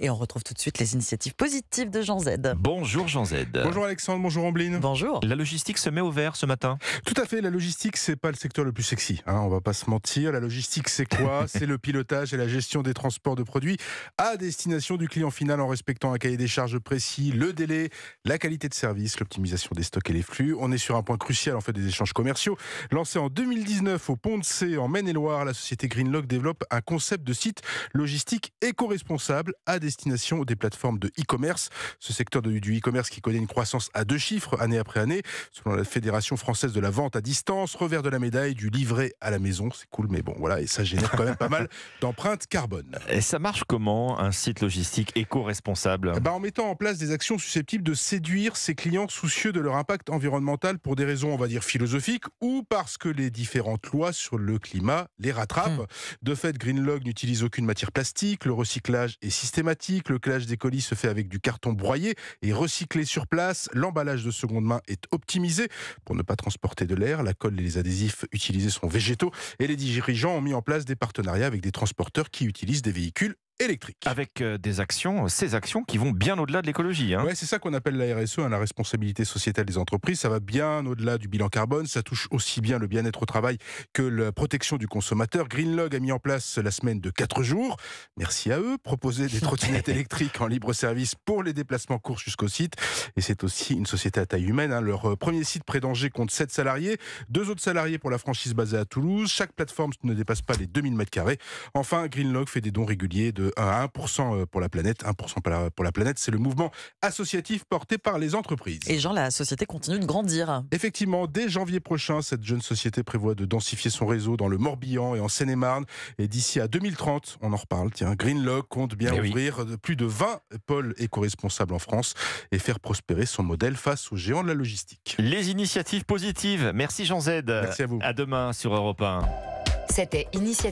Et on retrouve tout de suite les initiatives positives de Jean Z. Bonjour Jean Z. Bonjour Alexandre, bonjour Ambline. Bonjour. La logistique se met au vert ce matin. Tout à fait, la logistique, c'est pas le secteur le plus sexy, on va pas se mentir. La logistique, c'est quoi? C'est le pilotage et la gestion des transports de produits à destination du client final en respectant un cahier des charges précis, le délai, la qualité de service, l'optimisation des stocks et les flux. On est sur un point crucial en fait des échanges commerciaux. Lancé en 2019 au Pont de C en Maine-et-Loire, la société Greenlock développe un concept de site logistique éco-responsable à destination des plateformes de e-commerce. Ce secteur du e-commerce qui connaît une croissance à 2 chiffres année après année, selon la Fédération française de la vente à distance, revers de la médaille du livret à la maison. C'est cool, mais bon, voilà, et ça génère quand même pas mal d'empreintes carbone. Et ça marche comment un site logistique éco-responsable? En mettant en place des actions susceptibles de séduire ses clients soucieux de leur impact environnemental pour des raisons, on va dire, philosophiques ou parce que les différentes lois sur le climat les rattrapent. De fait, Greenlock n'utilise aucune matière plastique, le recyclage est systématique, le collage des colis se fait avec du carton broyé et recyclé sur place, l'emballage de seconde main est optimisé pour ne pas transporter de l'air, la colle et les adhésifs utilisés sont végétaux et les dirigeants ont mis en place des partenariats avec des transporteurs qui utilisent des véhicules électriques. Avec ces actions qui vont bien au-delà de l'écologie. Ouais, c'est ça qu'on appelle la RSE, la responsabilité sociétale des entreprises. Ça va bien au-delà du bilan carbone. Ça touche aussi bien le bien-être au travail que la protection du consommateur. Greenlock a mis en place la semaine de 4 jours. Merci à eux. Proposer des trottinettes électriques en libre service pour les déplacements courts jusqu'au site. Et c'est aussi une société à taille humaine. Leur premier site près d'Angers compte 7 salariés. 2 autres salariés pour la franchise basée à Toulouse. Chaque plateforme ne dépasse pas les 2000 m². Enfin, Greenlock fait des dons réguliers de 1% pour la planète. 1% pour la planète, c'est le mouvement associatif porté par les entreprises. Et Jean, la société continue de grandir. Effectivement, dès janvier prochain, cette jeune société prévoit de densifier son réseau dans le Morbihan et en Seine-et-Marne. Et d'ici à 2030, on en reparle, Greenlock compte bien ouvrir plus de 20 pôles éco-responsables en France et faire prospérer son modèle face aux géants de la logistique. Les initiatives positives. Merci Jean Z. Merci à vous. À demain sur Europe 1. C'était Initiative